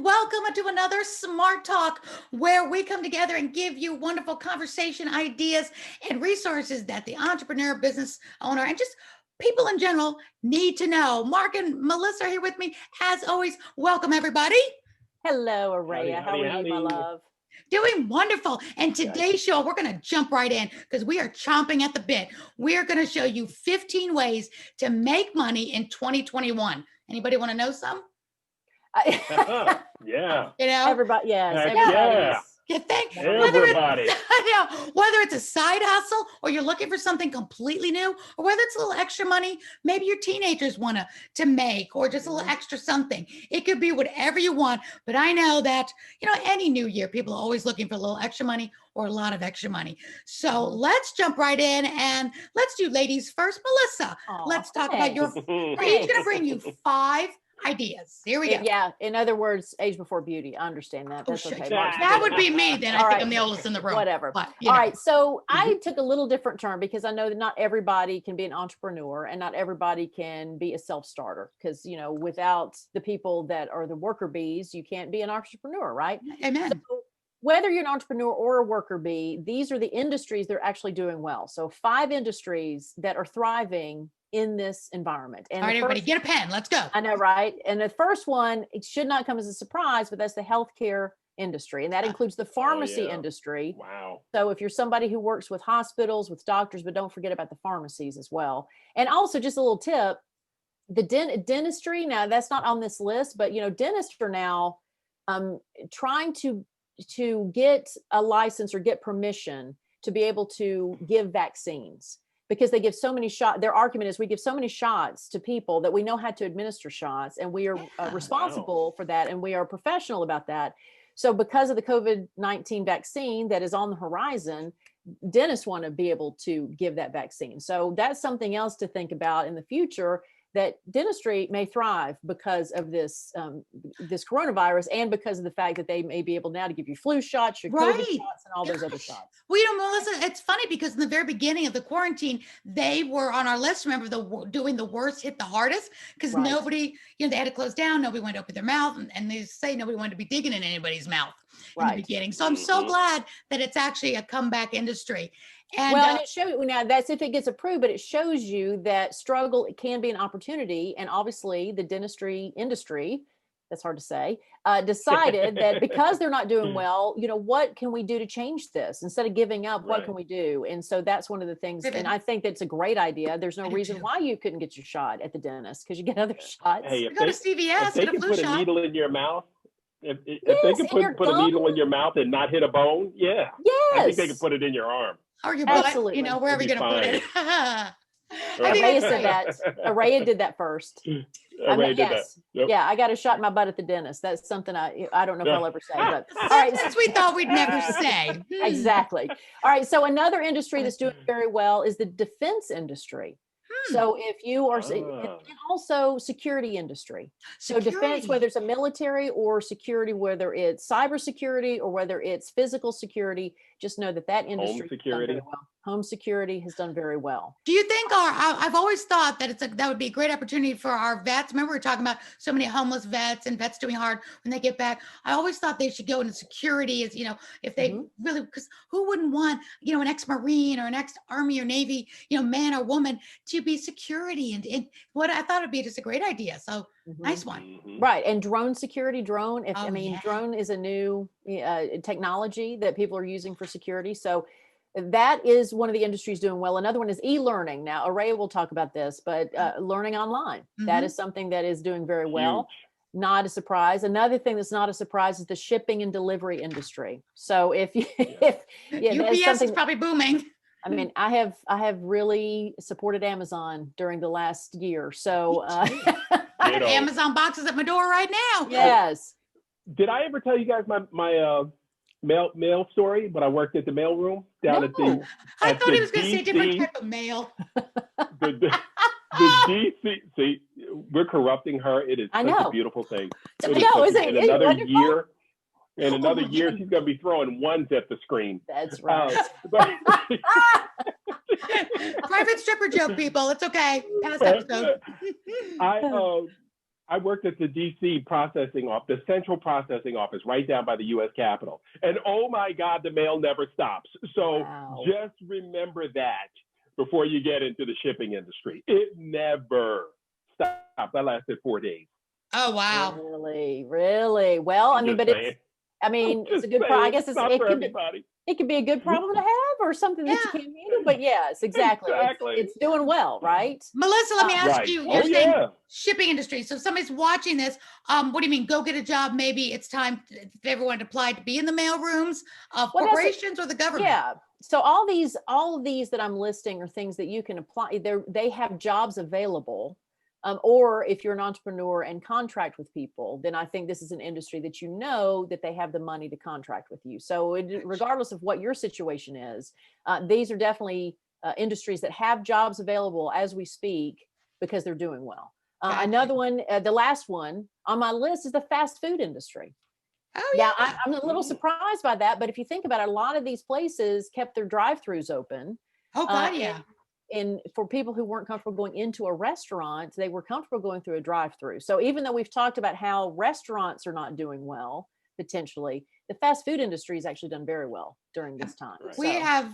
and welcome to another Smart Talk where we come together and give you wonderful conversation ideas and resources that the entrepreneur, business owner, and just people in general need to know. Mark and Melissa are here with me. As always, welcome everybody. Hello, Aurea. How are you, my love? Doing wonderful. And today's show, we're going to jump right in because we are chomping at the bit. We are going to show you 15 ways to make money in 2021. Anybody want to know some? Yeah. You know, everybody. Yes, yeah. You think everybody? Whether it's a side hustle or you're looking for something completely new, or whether it's a little extra money, maybe your teenagers want to make, or just a little extra something. It could be whatever you want. But I know that, any new year, people are always looking for a little extra money or a lot of extra money. So let's jump right in and let's do ladies first. Melissa, let's talk about your, we're each going to bring you 5 ideas. Here we go. Yeah. In other words, age before beauty. I understand that. That's okay. That would be me then. I think I'm the oldest in the room. Whatever. But, all right. So I took a little different turn because I know that not everybody can be an entrepreneur and not everybody can be a self-starter because, without the people that are the worker bees, you can't be an entrepreneur, right? Amen. So, whether you're an entrepreneur or a worker bee, these are the industries that are actually doing well. So 5 industries that are thriving in this environment. And all right, everybody, get a pen. Let's go. I know, right? And the first one, it should not come as a surprise, but that's the healthcare industry. And that includes the pharmacy industry. Wow. So if you're somebody who works with hospitals, with doctors, but don't forget about the pharmacies as well. And also just a little tip, the dentistry, now that's not on this list, but dentists are now trying to get a license or get permission to be able to give vaccines. Because they give so many shots. Their argument is we give so many shots to people that we know how to administer shots and we are responsible for that and we are professional about that. So because of the COVID-19 vaccine that is on the horizon, dentists want to be able to give that vaccine. So that's something else to think about in the future, that dentistry may thrive because of this this coronavirus and because of the fact that they may be able now to give you flu shots, your COVID shots, and all those other shots. Well, Melissa, it's funny because in the very beginning of the quarantine, they were on our list. Remember, doing the worst hit the hardest because nobody, they had to close down. Nobody wanted to open their mouth, and they say nobody wanted to be digging in anybody's mouth in the beginning. So I'm so glad that it's actually a comeback industry. And, and it shows now that's if it gets approved, but it shows you that struggle can be an opportunity. And obviously the dentistry industry, that's hard to say, decided that because they're not doing well, what can we do to change this? Instead of giving up, what can we do? And so that's one of the things. And I think that's a great idea. There's no reason why you couldn't get your shot at the dentist because you get other shots. Hey, you go to CVS, if they can put a needle in your mouth, if they can put a needle in your mouth and not hit a bone, I think they can put it in your arm. Or your butt, wherever you're going to put it. Araya said that. Araya did that first. Araya did that. Yep. Yeah, I got a shot in my butt at the dentist. That's something I don't know if I'll ever say. But all right, since we thought we'd never say. Exactly. All right. So another industry that's doing very well is the defense industry. So if you are, and also security industry. So defense, whether it's a military or security, whether it's cybersecurity or whether it's physical security, just know that industry home security has done very well. Do you think I've always thought that that would be a great opportunity for our vets. Remember we were talking about so many homeless vets and vets doing hard when they get back. I always thought they should go into security as, if they really, because who wouldn't want, an ex-Marine or an ex-Army or Navy, man or woman to be security and what I thought would be just a great idea. So nice one. Right. And drone security, drone is a new technology that people are using for security. So that is one of the industries doing well. Another one is e-learning. Now, Aurea will talk about this, but learning online, that is something that is doing very well. Not a surprise. Another thing that's not a surprise is the shipping and delivery industry. So if UPS is probably booming. I mean, I have really supported Amazon during the last year. So I have Amazon boxes at my door right now. Yes. Did I ever tell you guys my mail story? But I worked at the mail room down at the. I thought he was going to say different type of mail. The DC. See, we're corrupting her. It is such a beautiful thing. In another year, she's going to be throwing ones at the screen. That's right. Private stripper joke, people. It's okay. Past episode. I worked at the DC processing office, the central processing office, right down by the U.S. Capitol. And oh my God, the mail never stops. So just remember that before you get into the shipping industry. It never stopped. I lasted 4 days. Oh, wow. Really, really. Well, I mean, but saying. it's a good problem. I guess it could be a good problem to have or something that you Yeah. can't handle. But yes, exactly. It's doing well, right? Melissa, let me ask Right. you, Oh, you're saying yeah. shipping industry. So if somebody's watching this, what do you mean? Go get a job. Maybe it's time if everyone to apply to be in the mail rooms of corporations or the government. Yeah. So all of these that I'm listing are things that you can apply. They have jobs available. Or if you're an entrepreneur and contract with people, then I think this is an industry that you know that they have the money to contract with you. So regardless of what your situation is, these are definitely industries that have jobs available as we speak because they're doing well. Another one, the last one on my list is the fast food industry. Oh, yeah. Now, I'm a little surprised by that, but if you think about it, a lot of these places kept their drive-throughs open. Oh, God, yeah. And for people who weren't comfortable going into a restaurant, they were comfortable going through a drive-through. So even though we've talked about how restaurants are not doing well, potentially, the fast food industry has actually done very well during this time. Right.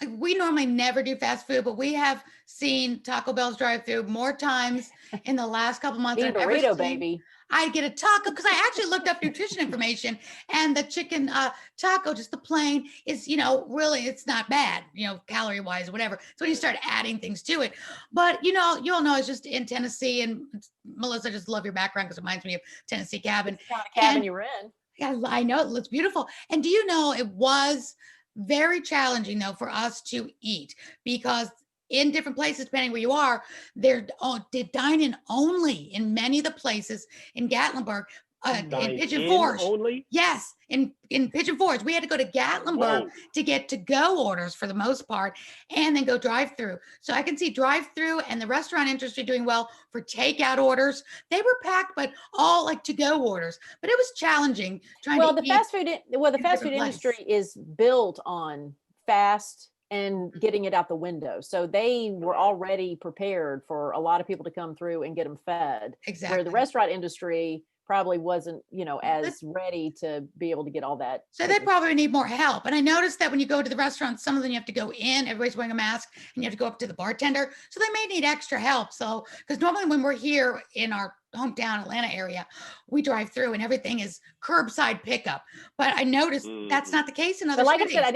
We normally never do fast food, but we have seen Taco Bell's drive-through more times in the last couple months than I've ever seen. Baby. I get a taco because I actually looked up nutrition information, and the chicken taco, just the plain, is, really, it's not bad, calorie wise, whatever. So when you start adding things to it, but you'll know it's just in Tennessee, and Melissa, I just love your background because it reminds me of Tennessee Cabin. It's not a cabin you're in. Yeah, I know, it looks beautiful. And do you know, it was very challenging though for us to eat because in different places, depending where you are, they're dine-in only in many of the places in Gatlinburg. In Pigeon Forge. Only? Yes, in Pigeon Forge. We had to go to Gatlinburg to get to-go orders for the most part, and then go drive-through. So I can see drive-through and the restaurant industry doing well for takeout orders. They were packed, but all like to-go orders. But it was challenging trying to the fast food industry is built on fast and getting it out the window. So they were already prepared for a lot of people to come through and get them fed. Exactly. Where the restaurant industry probably wasn't, as ready to be able to get all that. So they probably need more help. And I noticed that when you go to the restaurant, some of them you have to go in, everybody's wearing a mask, and you have to go up to the bartender. So they may need extra help. So, because normally when we're here in our hometown Atlanta area, we drive through and everything is curbside pickup. But I noticed that's not the case in other cities. Like I said, I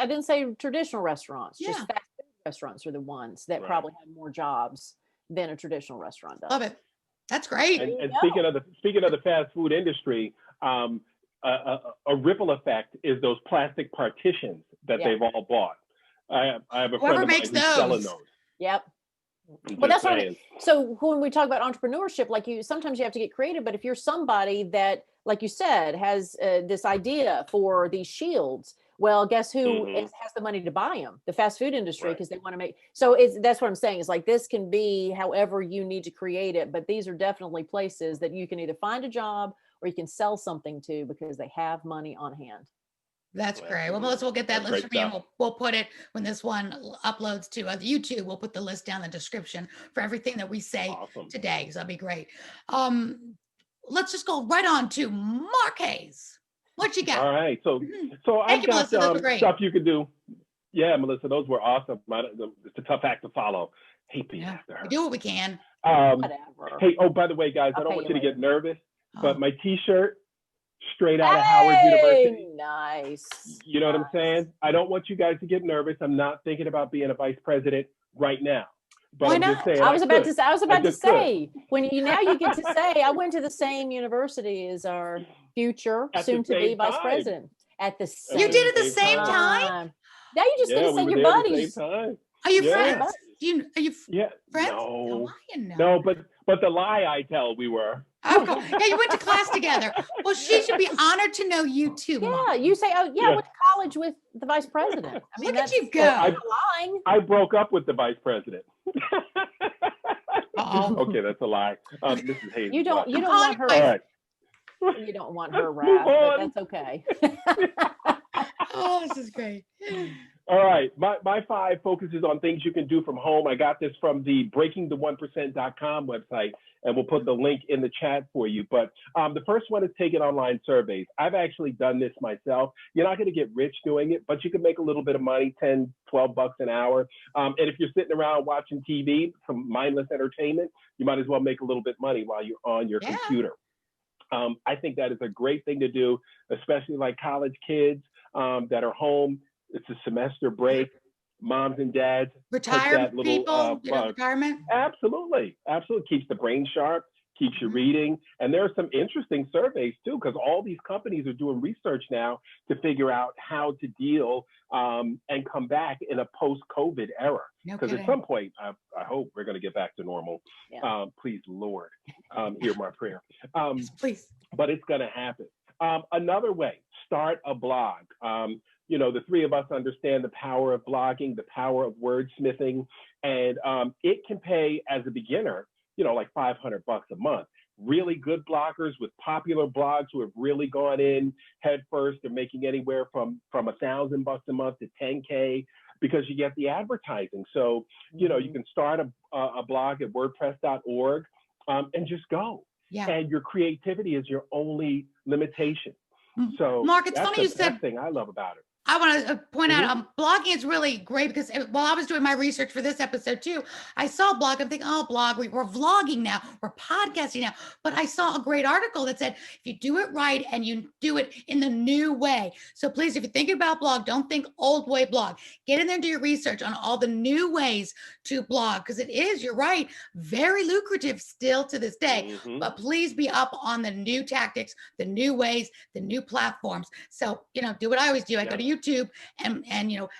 didn't say traditional restaurants. Just fast food restaurants are the ones that probably have more jobs than a traditional restaurant does. Love it. That's great. And speaking of the fast food industry, a ripple effect is those plastic partitions that they've all bought. I have a friend of mine who's selling those. Yep. Well, that's what so when we talk about entrepreneurship, sometimes you have to get creative, but if you're somebody that, like you said, has this idea for these shields, well, guess who has the money to buy them? The fast food industry, because they want to make. So that's what I'm saying. Is like this can be however you need to create it, but these are definitely places that you can either find a job or you can sell something to because they have money on hand. That's great. Well, Melissa, we'll get that list from you. And we'll put it when this one uploads to YouTube. We'll put the list down in the description for everything that we say today. So that'd be great. Let's just go right on to Mark Hayes. What you got? All right. So I've got stuff you could do. Yeah, Melissa, those were awesome. It's a tough act to follow. Hate being after her. We do what we can. Hey, by the way, guys, I don't want you to get nervous, but my T-shirt, straight out of Howard University. Nice. You know what I'm saying? I don't want you guys to get nervous. I'm not thinking about being a vice president right now. But why not? I was about to say when you get to say I went to the same university as our future soon-to-be vice president at the same. You did it at the same time. Now you just gonna say your buddies. Are you friends? Are you friends? No, but the lie I tell we were. Oh, yeah, you went to class together. Well, she should be honored to know you too. Yeah, Mom. you say, I went to college with the vice president. I mean, look at you go. I broke up with the vice president. Uh-oh. Okay, that's a lie. This is Hayes. You don't want her. Right. You don't want her wrath, but that's okay. Oh, this is great. All right. My 5 focuses on things you can do from home. I got this from the breakingthe1%.com website, and we'll put the link in the chat for you. But the first one is taking online surveys. I've actually done this myself. You're not going to get rich doing it, but you can make a little bit of money, 10, 12 bucks an hour. And if you're sitting around watching TV, some mindless entertainment, you might as well make a little bit of money while you're on your computer. I think that is a great thing to do, especially like college kids that are home. It's a semester break. Moms and dads. Retirement people, retirement. Absolutely. Keeps the brain sharp, keeps you reading. And there are some interesting surveys too, because all these companies are doing research now to figure out how to deal and come back in a post-COVID era. Because at some point, I hope we're going to get back to normal. Yeah. Please, Lord, hear my prayer. Yes, please. But it's going to happen. Another way, start a blog. The 3 of us understand the power of blogging, the power of wordsmithing, and it can pay as a beginner, like $500 a month. Really good bloggers with popular blogs who have really gone in head first are making anywhere from $1,000 a month to $10K because you get the advertising. So, you can start a blog at wordpress.org and just go. Yeah. And your creativity is your only limitation. So Mark, it's funny you said that thing I love about it. I want to point out blogging is really great because while I was doing my research for this episode too, I saw a blog. I'm thinking, oh, blog, we're vlogging now, we're podcasting now. But I saw a great article that said, if you do it right and you do it in the new way. So please, if you're thinking about blog, don't think old way blog. Get in there and do your research on all the new ways to blog because it is, you're right, very lucrative still to this day. But please be up on the new tactics, the new ways, the new platforms. So, do what I always do. I go to YouTube and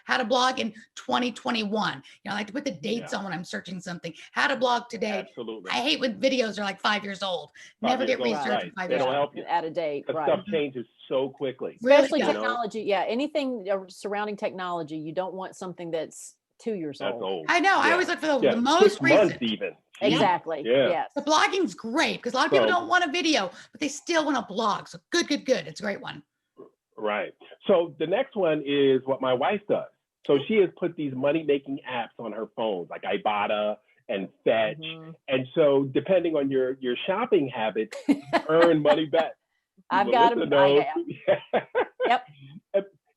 how to blog in 2021. I like to put the dates on when I'm searching something. How to blog today. Absolutely. I hate when videos are like 5 years old. Never get research in 5 years old. They don't help you. Out of date. That stuff changes so quickly. Especially technology. Yeah, anything surrounding technology. You don't want something that's 2 years old. I know. I always look for the most recent. Even. Exactly. Yeah. Yes. The blogging's great because a lot of people don't want a video, but they still want a blog. So good. It's a great one. Right. So the next one is what my wife does. So she has put these money-making apps on her phones, like Ibotta and Fetch. And so depending on your shopping habits, earn money back. I've got them. Yep.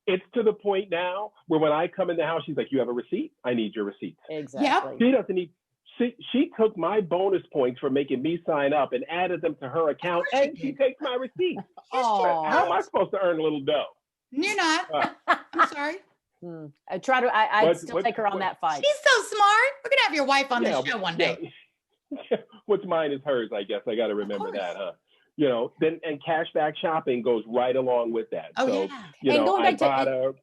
It's to the point now where when I come in the house, she's like, you have a receipt? I need your receipt. Exactly. Yep. She doesn't need. She took my bonus points for making me sign up and added them to her account, and she takes my receipt. How am I supposed to earn a little dough? You're not. I'm sorry. I still take her on that fight. She's so smart. We're gonna have your wife on the show one day. What's mine is hers, I guess. I got to remember that, huh? Then and cashback shopping goes right along with that. Oh, so, yeah. And going back to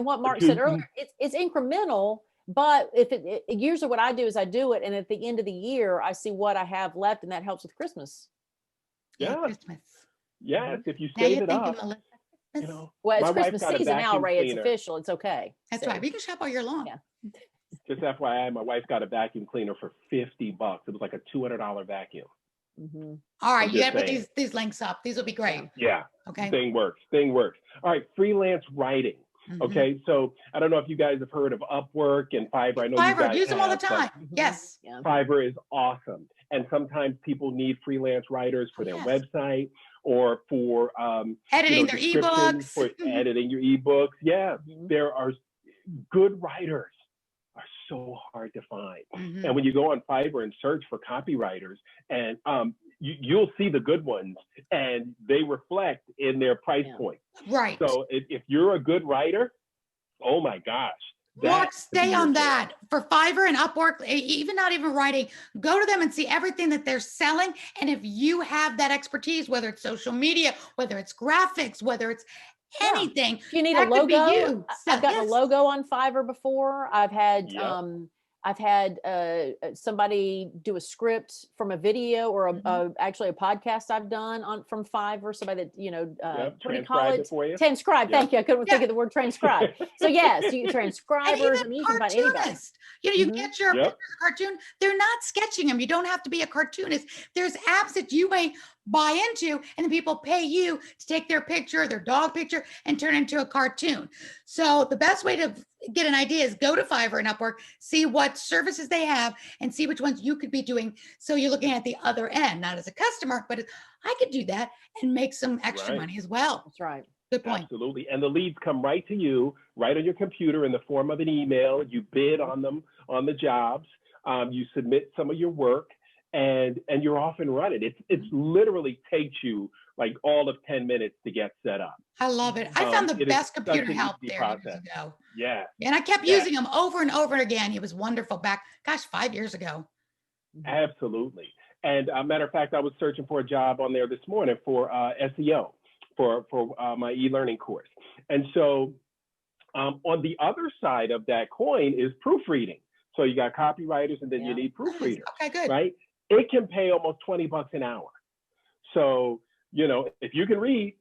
what Mark said earlier, it's incremental. But usually what I do is I do it, and at the end of the year, I see what I have left, and that helps with Christmas. Yeah, Christmas. Yes, if you save it up. Well, it's Christmas season now, Ray. It's official. It's okay. That's right. We can shop all year long. Yeah. Just FYI, my wife got a vacuum cleaner for $50. It was like a $200 vacuum. All right, you got to put these links up. These will be great. Yeah. Okay. Thing works. All right, freelance writing. Okay, so I don't know if you guys have heard of Upwork and Fiverr. I know you guys use them all the time. Yes. Yeah. Fiverr is awesome. And sometimes people need freelance writers for their website or for editing their ebooks. For editing your ebooks. Yeah, there are good writers are so hard to find. And when you go on Fiverr and search for copywriters, and you'll see the good ones, and they reflect in their price point. Right. So if you're a good writer, oh my gosh. Mark, stay on that. For Fiverr and Upwork, even not even writing, go to them and see everything that they're selling. And if you have that expertise, whether it's social media, whether it's graphics, whether it's anything. If you need a logo, I've gotten a logo on Fiverr before. I've had somebody do a script from a video or actually a podcast I've done from Fiverr. Somebody that what do you call it? For you. Transcribe. Thank you. I couldn't think of the word transcribe. So yes, you transcribers. And you can find anybody. You get your cartoon. They're not sketching them. You don't have to be a cartoonist. There's apps that you may buy into, and then people pay you to take their picture, their dog picture, and turn it into a cartoon. So the best way to get an idea is go to Fiverr and Upwork, see what services they have, and see which ones you could be doing. So you're looking at the other end, not as a customer, but I could do that and make some extra money as well. That's right. Good point. Absolutely. And the leads come right to you, right on your computer in the form of an email. You bid on them, on the jobs. You submit some of your work, and you're off and running. It's literally takes you like all of 10 minutes to get set up. I love it. I found the best computer help there years ago. Yeah. And I kept using them over and over again. He was wonderful back, 5 years ago. Absolutely. And matter of fact, I was searching for a job on there this morning for SEO for my e-learning course. And so on the other side of that coin is proofreading. So you got copywriters, and then you need proofreaders. Okay, good. Right? It can pay almost $20 an hour. So, if you can read,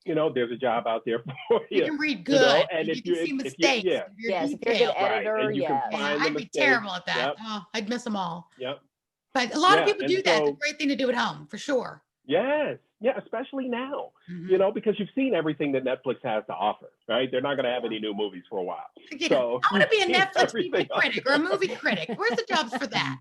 there's a job out there for you. You can read good. And you can see mistakes. Yes, if you're a good editor, I'd be terrible at that. Yep. Oh, I'd miss them all. Yep. But a lot of people do that. It's a great thing to do at home, for sure. Yes. Yeah, especially now, because you've seen everything that Netflix has to offer, right? They're not going to have any new movies for a while. So I want to be a Netflix movie critic or a movie critic. Where's the jobs for that?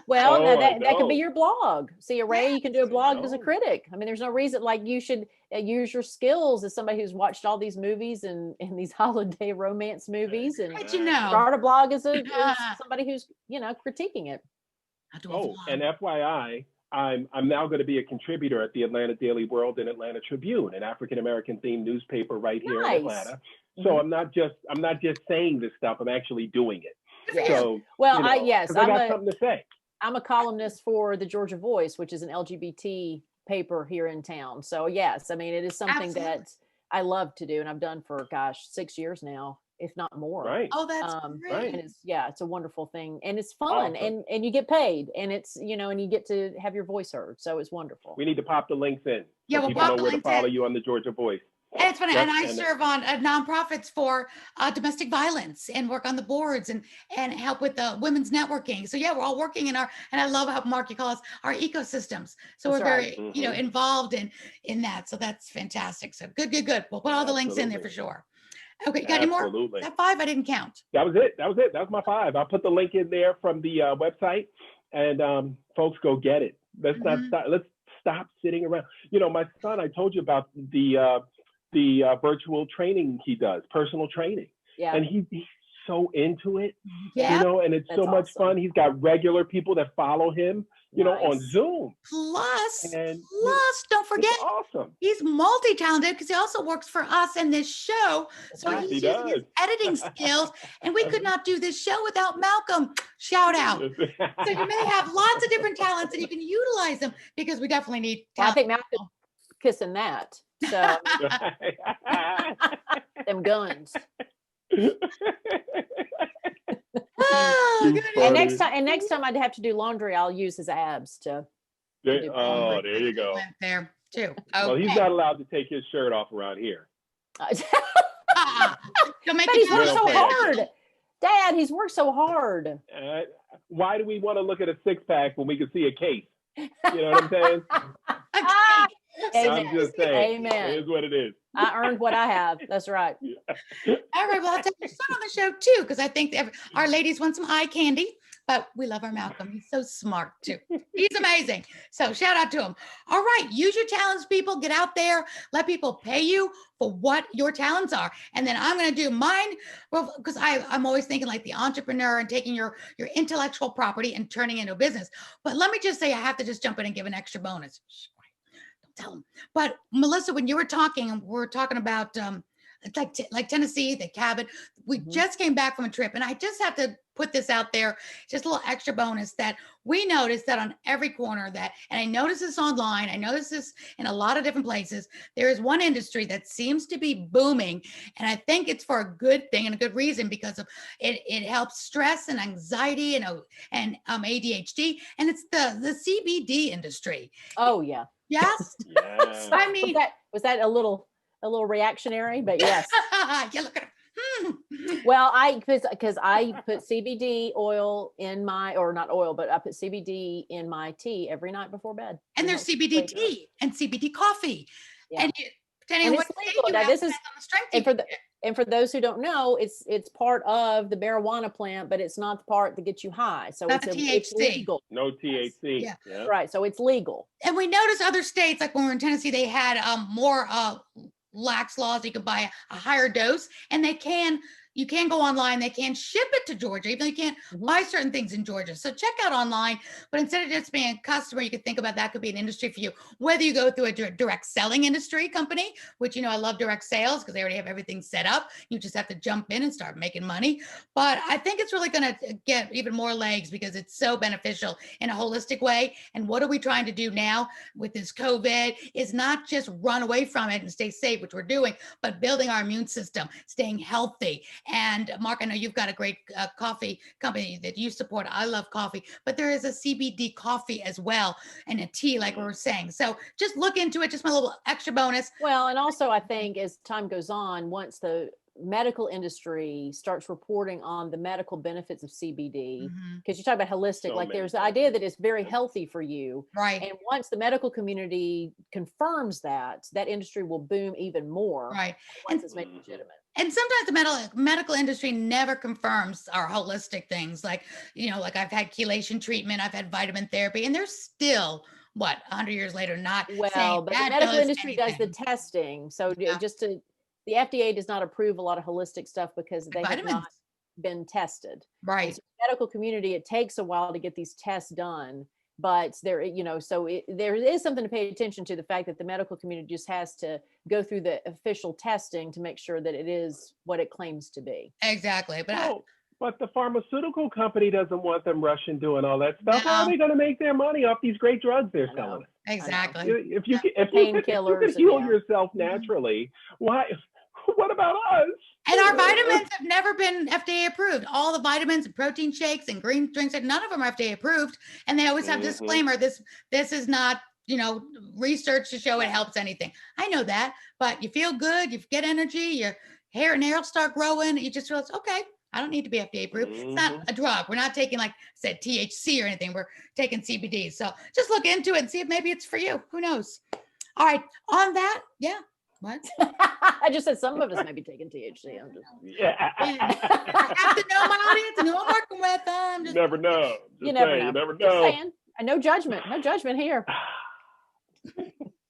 Well, that could be your blog. See, Aurea, you can do a blog as a critic. I mean, there's no reason you should use your skills as somebody who's watched all these movies and these holiday romance movies, and start a blog as somebody who's critiquing it. And FYI. I'm now going to be a contributor at the Atlanta Daily World and Atlanta Tribune, an African-American themed newspaper right here in Atlanta. So I'm not just saying this stuff. I'm actually doing it. Yes. So, I got something to say. I'm a columnist for the Georgia Voice, which is an LGBT paper here in town. So yes, I mean, it is something that I love to do, and I've done for 6 years now, if not more. Right. Oh, that's great. And it's a wonderful thing, and it's fun, and you get paid, and it's and you get to have your voice heard. So it's wonderful. We need to pop the links in. Yeah, so we'll people know where to follow you on the Georgia Voice. And it's funny, and I serve on nonprofits for domestic violence and work on the boards and help with the women's networking. So yeah, we're all working in and I love how Mark, you call us our ecosystems. So we're very, involved in that. So that's fantastic. So good. We'll put all the links in there for sure. Okay, you got any more? That 5 I didn't count. That was it. That was my 5. I'll put the link in there from the website, and folks, go get it. Let's not stop. Let's stop sitting around. My son, I told you about the virtual training he does, personal training. Yeah. And he's so into it. Yeah. And it's so much fun. He's got regular people that follow him, on Zoom. Plus, don't forget, awesome. He's multi-talented because he also works for us in this show. So he's using his editing skills, and we could not do this show without Malcolm. Shout out. So you may have lots of different talents, and you can utilize them because we definitely need talent. I think Malcolm kissing that. So them guns. And next time I'd have to do laundry, I'll use his abs to. There you go. Went there too. Okay. Well, he's not allowed to take his shirt off around here. But he's worked so hard. Dad, he's worked so hard. Why do we want to look at a 6-pack when we can see a case? You know what I'm saying? Amen. I'm just saying. Amen. It is what it is. I earned what I have. That's right. All right. Well, I'll take your son on the show too, because I think our ladies want some eye candy. But we love our Malcolm. He's so smart too. He's amazing. So shout out to him. All right. Use your talents, people. Get out there. Let people pay you for what your talents are. And then I'm going to do mine. Well, because I'm always thinking like the entrepreneur and taking your intellectual property and turning it into a business. But let me just say, I have to just jump in and give an extra bonus. Don't tell them. But Melissa, when you were talking, we're talking about like Tennessee, the cabin. We just came back from a trip, and I just have to put this out there, just a little extra bonus, that we noticed that on every corner and I noticed this online, I noticed this in a lot of different places, there is one industry that seems to be booming, and I think it's for a good thing and a good reason, because of it helps stress and anxiety and ADHD, and it's the CBD industry. Oh yeah. Yes. Yes. I mean, was that a little reactionary, but yes. Yeah, look at Well, because I put CBD oil in my, or not oil, but I put CBD in my tea every night before bed. And It there's helps me CBD wake up. tea and CBD coffee. Yeah. And depending And on what it's state legal. you Now have, this is, depends on the strength you and for get. the, and for those who don't know, it's part of the marijuana plant, but it's not the part that gets you high. So Not it's the it's THC. legal. No THC. Yeah. Yeah. Right. So it's legal. And we noticed other states, like when we were in Tennessee, they had more lax laws. You could buy a higher dose, and you can go online. They can ship it to Georgia, even though you can't buy certain things in Georgia. So check out online. But instead of just being a customer, you could think about that could be an industry for you. Whether you go through a direct selling industry company, which, I love direct sales because they already have everything set up. You just have to jump in and start making money. But I think it's really going to get even more legs because it's so beneficial in a holistic way. And what are we trying to do now with this COVID is not just run away from it and stay safe, which we're doing, but building our immune system, staying healthy. And Mark, I know you've got a great coffee company that you support. I love coffee, but there is a CBD coffee as well and a tea, like we were saying. So just look into it, just my little extra bonus. Well, and also I think as time goes on, once the medical industry starts reporting on the medical benefits of CBD, because you talk about holistic, So like many there's the idea that benefits. it's very healthy for you. Right. And once the medical community confirms that, that industry will boom even more. Right. Once it's made legitimate. And sometimes the medical industry never confirms our holistic things. Like, like I've had chelation treatment, I've had vitamin therapy, and they're still, 100 years later, not Well, saying but the that medical does industry does the anything. testing. So Yeah. the FDA does not approve a lot of holistic stuff because they have Vitamins. not been tested. And Right. so the medical community, it takes a while to get these tests done, but there is something to pay attention to, the fact that the medical community just has to go through the official testing to make sure that it is what it claims to be. Exactly. But But the pharmaceutical company doesn't want them rushing doing all that stuff. How are No. they going to make their money off these great drugs they're I know. selling? exactly. If you can Painkillers heal and yourself naturally, why? What about us? And our vitamins have never been FDA approved. All the vitamins and protein shakes and green drinks, none of them are FDA approved. And they always have disclaimer, this is not, research to show it helps anything. I know that, but you feel good, you get energy, your hair and nails start growing. You just realize, okay, I don't need to be FDA approved. It's not a drug. We're not taking, like I said, THC or anything. We're taking CBD. So just look into it and see if maybe it's for you. Who knows? All right. On that, yeah. What? I just said some of us may be taking THC. I'm just I have to know my audience and who I'm working with. You never know. You never know. You never Just know. saying. And no judgment. No judgment here.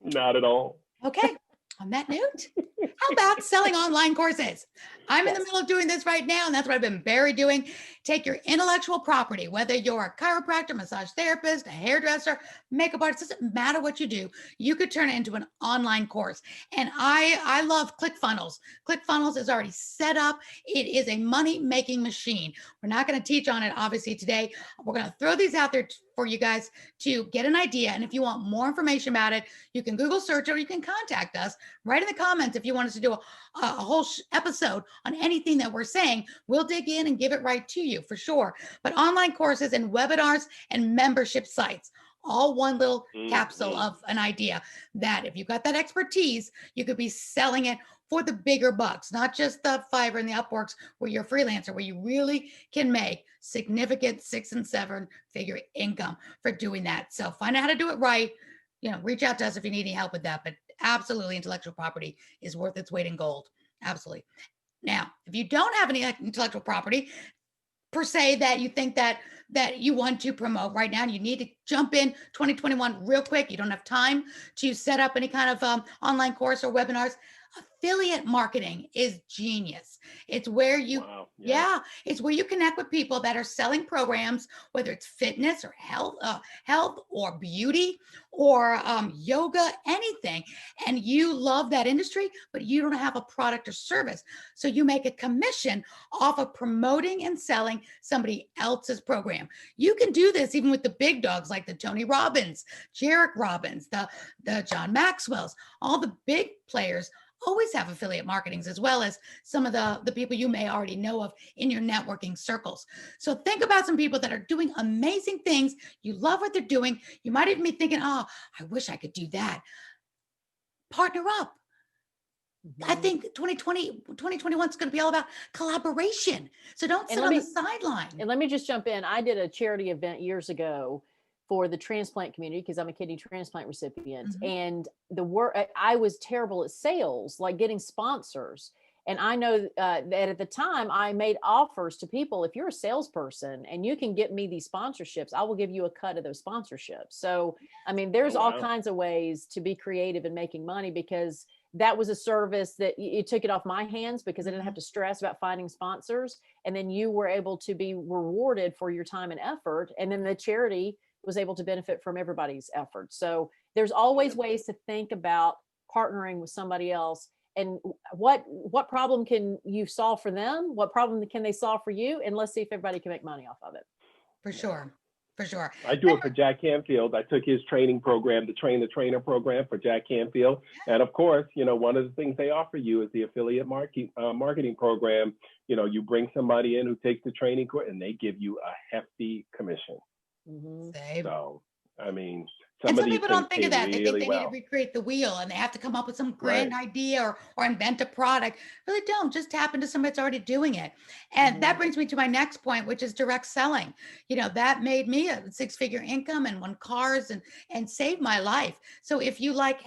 Not at all. Okay. On that note, how about selling online courses? I'm in the middle of doing this right now, and that's what I've been doing. Take your intellectual property, whether you're a chiropractor, massage therapist, a hairdresser, makeup artist, doesn't matter what you do, you could turn it into an online course. And I love ClickFunnels. ClickFunnels is already set up. It is a money-making machine. We're not going to teach on it, obviously, today. We're going to throw these out there for you guys to get an idea. And if you want more information about it, you can Google search or you can contact us. Write in the comments if you want us to do a whole episode on anything that we're saying. We'll dig in and give it right to you for sure. But online courses and webinars and membership sites, all one little capsule of an idea that if you've got that expertise, you could be selling it for the bigger bucks, not just the Fiverr and the Upworks where you're a freelancer, where you really can make significant 6 and 7 figure income for doing that. So find out how to do it right. Reach out to us if you need any help with that. But absolutely, intellectual property is worth its weight in gold. Absolutely. Now, if you don't have any intellectual property per se that you think that you want to promote right now, and you need to jump in 2021 real quick, you don't have time to set up any kind of online course or webinars, affiliate marketing is genius. It's where you, it's where you connect with people that are selling programs, whether it's fitness or health or beauty or yoga, anything. And you love that industry, but you don't have a product or service. So you make a commission off of promoting and selling somebody else's program. You can do this even with the big dogs like the Tony Robbins, Jarek Robbins, the John Maxwell's, all the big players always have affiliate marketings, as well as some of the people you may already know of in your networking circles. So think about some people that are doing amazing things. You love what they're doing. You might even be thinking, oh, I wish I could do that. Partner up. I think 2021 is going to be all about collaboration. So don't sit on the sideline. And let me just jump in. I did a charity event years ago for the transplant community because I'm a kidney transplant recipient. And I was terrible at sales, like getting sponsors. And I know that at the time I made offers to people. If you're a salesperson and you can get me these sponsorships, I will give you a cut of those sponsorships. So, I mean, there's all kinds of ways to be creative in making money, because that was a service that it took it off my hands because I didn't have to stress about finding sponsors. And then you were able to be rewarded for your time and effort. And then the charity was able to benefit from everybody's effort. So there's always ways to think about partnering with somebody else. And what problem can you solve for them? What problem can they solve for you? And let's see if everybody can make money off of it. For sure. For sure. I do it for Jack Canfield. I took his training program, the Train the Trainer program for Jack Canfield. And of course, you know, one of the things they offer you is the affiliate marketing program. You know, you bring somebody in who takes the training course and they give you a hefty commission. So, I mean, some people don't think of that. They think they need to recreate the wheel and they have to come up with some grand idea or invent a product. Really don't. Just tap into somebody that's already doing it. And that brings me to my next point, which is direct selling. You know, that made me a 6-figure income and won cars and saved my life. So if you like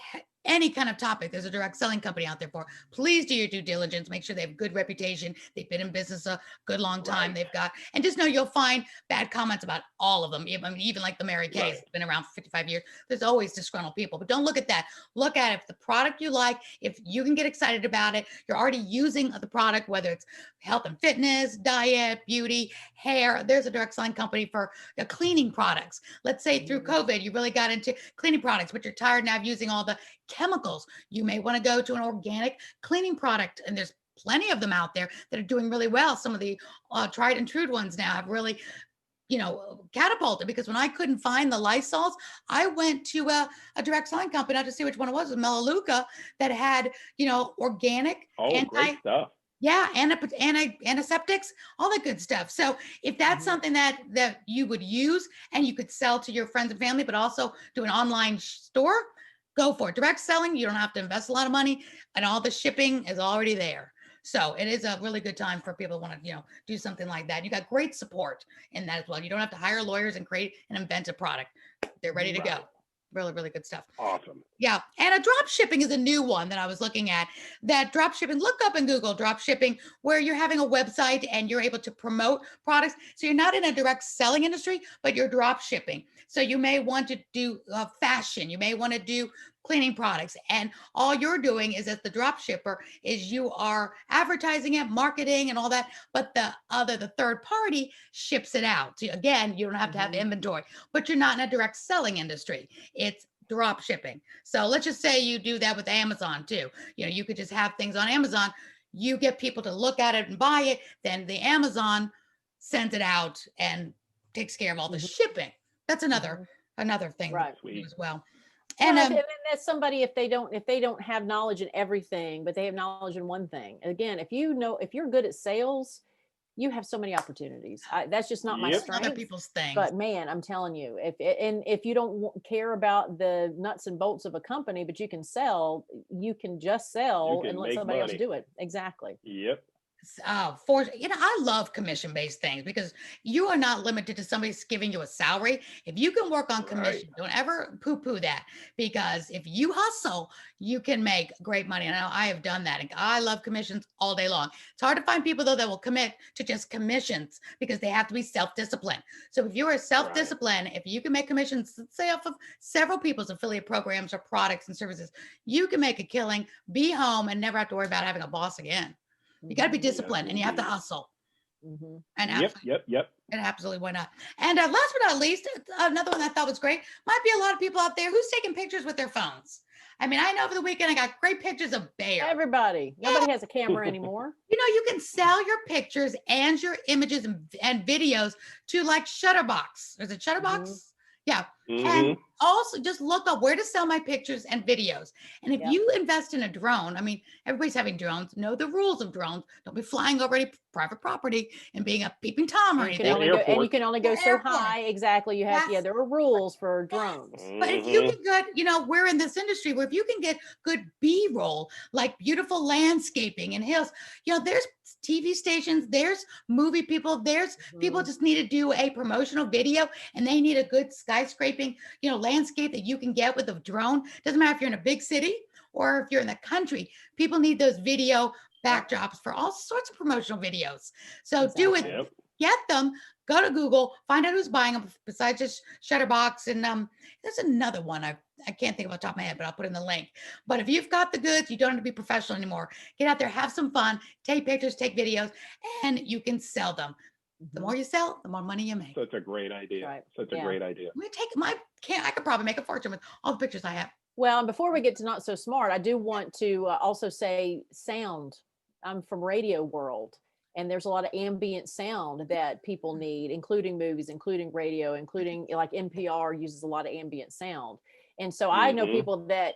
any kind of topic, there's a direct selling company out there for. Please do your due diligence. Make sure they have good reputation. They've been in business a good long time. They've got, and just know you'll find bad comments about all of them. I mean, even like the Mary Kay's, been around for 55 years. There's always disgruntled people, but don't look at that. Look at if the product you like, if you can get excited about it, you're already using the product, whether it's health and fitness, diet, beauty, hair. There's a direct selling company for cleaning products. Let's say through COVID, you really got into cleaning products, but you're tired now of using all the chemicals. You may want to go to an organic cleaning product, and there's plenty of them out there that are doing really well. Some of the tried and true ones now have really, you know, catapulted, because when I couldn't find the Lysols, I went to a direct selling company, not to see which one it was Melaleuca, that had, you know, organic, great stuff. Yeah, antiseptics, all that good stuff. So if that's something that you would use and you could sell to your friends and family, but also do an online store, go for it. Direct selling, you don't have to invest a lot of money, and all the shipping is already there. So it is a really good time for people who want to, you know, do something like that. You got great support in that as well. You don't have to hire lawyers and create and invent a product. They're ready to go. Really, really good stuff. Awesome. Yeah. And a drop shipping is a new one that I was looking at. That drop shipping, look up in Google drop shipping, where you're having a website and you're able to promote products. So you're not in a direct selling industry, but you're drop shipping. So you may want to do fashion. You may want to do cleaning products. And all you're doing is, as the drop shipper, is you are advertising it, marketing and all that. But the third party ships it out. So again, you don't have to have inventory, but you're not in a direct selling industry. It's drop shipping. So let's just say you do that with Amazon too. You know, you could just have things on Amazon. You get people to look at it and buy it. Then the Amazon sends it out and takes care of all the shipping. That's another thing as well. And that's somebody, if they don't have knowledge in everything, but they have knowledge in one thing. Again, if you're good at sales, you have so many opportunities. That's just not my strength. Other people's things. But man, I'm telling you, if you don't care about the nuts and bolts of a company, but you can sell, you can just sell and let somebody else do it. Exactly. Yep. I love commission-based things, because you are not limited to somebody giving you a salary. If you can work on commission, don't ever poo-poo that, because if you hustle, you can make great money. And I have done that. And I love commissions all day long. It's hard to find people though that will commit to just commissions, because they have to be self-disciplined. So if you're a self-disciplined, if you can make commissions, say off of several people's affiliate programs or products and services, you can make a killing, be home, and never have to worry about having a boss again. You got to be disciplined, and you have to hustle. And Yep. And absolutely, why not? And last but not least, another one I thought was great. Might be a lot of people out there who's taking pictures with their phones. I mean, I know over the weekend I got great pictures of bear. Nobody has a camera anymore. You know, you can sell your pictures and your images and videos to like Shutterbox. Is it Shutterbox? Yeah. And also just look up where to sell my pictures and videos. And if you invest in a drone, I mean, everybody's having drones, know the rules of drones. Don't be flying over any private property and being a peeping Tom or anything. And you can only go so high. Exactly. You have, there are rules for drones. But if you can get, we're in this industry where if you can get good B-roll, like beautiful landscaping and hills, there's TV stations, there's movie people, there's people just need to do a promotional video and they need a good skyscraping, landscape that you can get with a drone. Doesn't matter if you're in a big city or if you're in the country, people need those video backdrops for all sorts of promotional videos. So do it, get them, go to Google, find out who's buying them besides just Shutterbox. And there's another one I can't think of off the top of my head, but I'll put in the link. But if you've got the goods, you don't have to be professional anymore. Get out there, have some fun, take pictures, take videos, and you can sell them. The more you sell, the more money you make. Such a great idea. Right. Such a great idea. I could probably make a fortune with all the pictures I have. Well, and before we get to Not So Smart, I do want to also say sound. I'm from radio world. And there's a lot of ambient sound that people need, including movies, including radio, including like NPR uses a lot of ambient sound. And so I know people that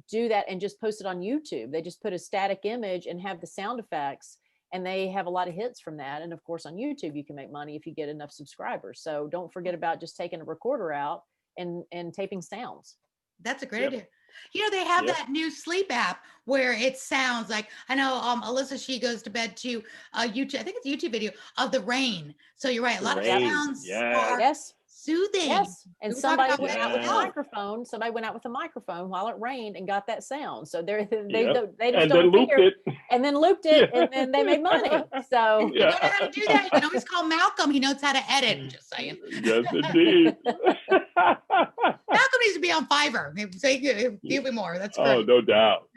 do that and just post it on YouTube. They just put a static image and have the sound effects, and they have a lot of hits from that. And of course, on YouTube, you can make money if you get enough subscribers. So don't forget about just taking a recorder out and taping sounds. That's a great idea. They have that new sleep app where it sounds like, I know Alyssa, she goes to bed to YouTube, I think it's a YouTube video of the rain. So you're right, a lot of sounds are soothing. Yes, and somebody went out with a microphone. Somebody went out with a microphone while it rained and got that sound. So they just don't figure, and then looped it, and then they made money. So you know how to do that. You can always call Malcolm. He knows how to edit. Just saying. Yes, indeed. Malcolm needs to be on Fiverr. So he'll be more. That's great. Oh, no doubt.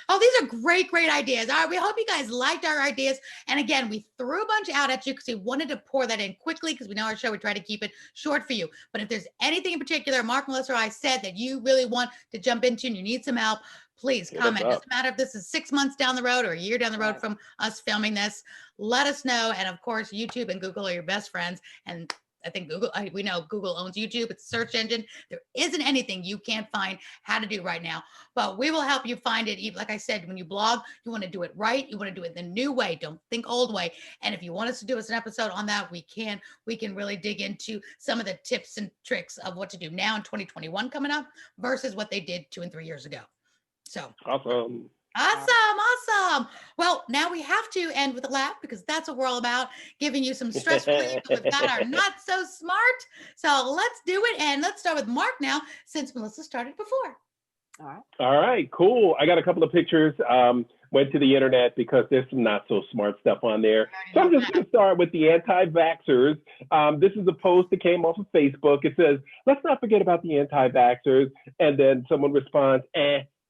Oh, these are great ideas. All right, we hope you guys liked our ideas. And again, we threw a bunch out at you because we wanted to pour that in quickly because we know our show, we try to keep it short for you. But if there's anything in particular, Mark, Melissa, or I said that you really want to jump into and you need some help, please comment. Doesn't matter if this is 6 months down the road or a year down the road from us filming this. Let us know. And of course, YouTube and Google are your best friends. And I think we know Google owns YouTube. It's a search engine. There isn't anything you can't find how to do right now, but we will help you find it. Even like I said, when you blog, you want to do it right. You want to do it the new way. Don't think old way. And if you want us to do an episode on that, we can really dig into some of the tips and tricks of what to do now in 2021 coming up versus what they did 2 and 3 years ago. So awesome. Awesome. Well, now we have to end with a laugh because that's what we're all about, giving you some stress relief. We've got our Not So Smart. So let's do it. And let's start with Mark now, since Melissa started before. All right, cool. I got a couple of pictures. Went to the internet because there's some not so smart stuff on there. So I'm just going to start with the anti-vaxxers. This is a post that came off of Facebook. It says, let's not forget about the anti-vaxxers. And then someone responds,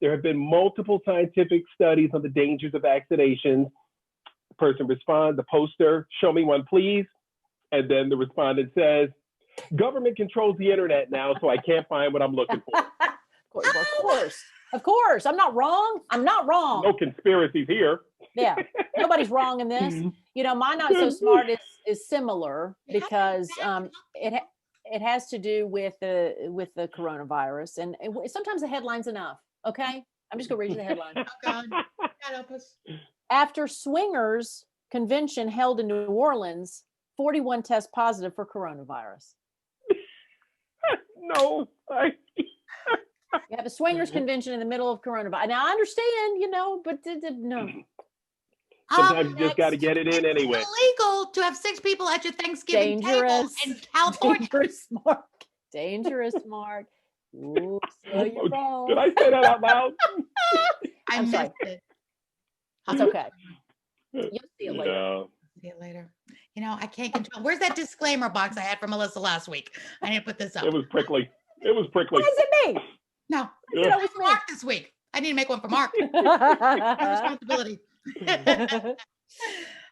there have been multiple scientific studies on the dangers of vaccinations. The person responds, the poster, show me one, please. And then the respondent says, government controls the internet now, so I can't find what I'm looking for. Of course. I'm not wrong. No conspiracies here. Yeah, nobody's wrong in this. My Not So Smart is similar because it has to do with the coronavirus, and sometimes the headline's enough. Okay, I'm just gonna read you the headline. Oh God, God help us. After swingers convention held in New Orleans, 41 test positive for coronavirus. No, You have a swingers convention in the middle of coronavirus. Now I understand, but no. Sometimes you just got to get it in anyway. It's illegal to have 6 people at your Thanksgiving table in California. Dangerous, Mark. Ooh, so you're wrong. Did I say that out loud? I missed it. That's okay. You'll see it later. Yeah. See it later. I can't control. Where's that disclaimer box I had for Melissa last week? I need to put this up. It was prickly. What does it mean? No. Yeah. It was Mark this week. I need to make one for Mark. My responsibility.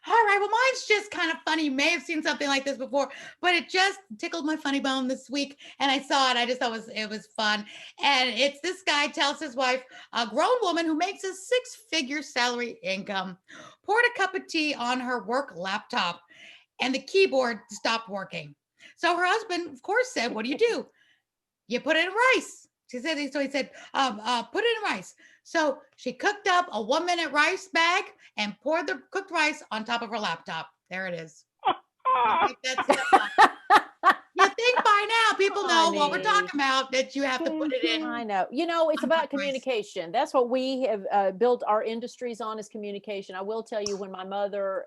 All right. Well, mine's just kind of funny. You may have seen something like this before, but it just tickled my funny bone this week. And I saw it. I just thought it was fun. And it's this guy tells his wife, a grown woman who makes a 6-figure salary income, poured a cup of tea on her work laptop and the keyboard stopped working. So her husband, of course, said, "What do? You put it in rice." She said, so he said, "Put it in rice." So she cooked up a 1-minute rice bag and poured the cooked rice on top of her laptop. There it is. You think by now people know what we're talking about, that you have to put it in. I know. It's about communication. That's what we have built our industries on, is communication. I will tell you, when my mother,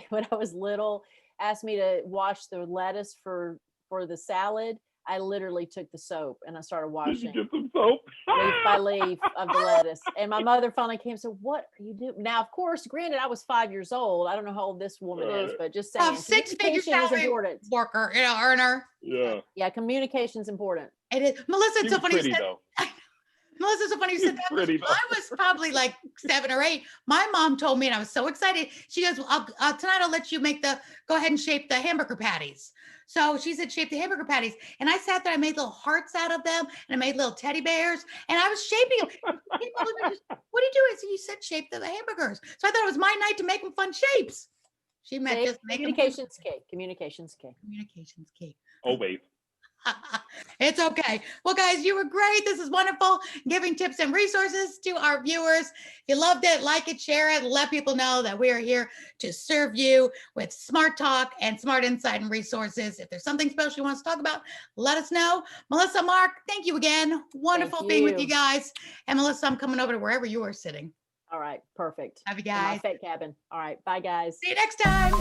when I was little, asked me to wash the lettuce for the salad, I literally took the soap and I started washing. Did you get some soap? Leaf by leaf of the lettuce. And my mother finally came and said, "What are you doing?" Now, of course, granted, I was 5 years old. I don't know how old this woman is, but just saying, 6-figure salary worker, earner. Yeah. Yeah, communication's important. It is. Melissa, it's so funny pretty, you said. though. Melissa, so funny you said that. Pretty, I was probably like 7 or 8. My mom told me, and I was so excited. She goes, "Tonight I'll let you go ahead and shape the hamburger patties." So she said, "Shape the hamburger patties." And I sat there, I made little hearts out of them, and I made little teddy bears, and I was shaping them. "What are you doing?" I said, "You said shape the hamburgers." So I thought it was my night to make them fun shapes. She meant just make communication's key. Communication's key. Communication's key. Always. It's okay. Well, guys, you were great. This is wonderful, giving tips and resources to our viewers. If you loved it, like it, share it, let people know that we are here to serve you with smart talk and smart insight and resources. If there's something special you want us to talk about, let us know. Melissa, Mark, thank you again. Wonderful being with you guys. And Melissa, I'm coming over to wherever you are sitting. All right. Perfect. Love you guys. In my fake cabin. All right. Bye, guys. See you next time.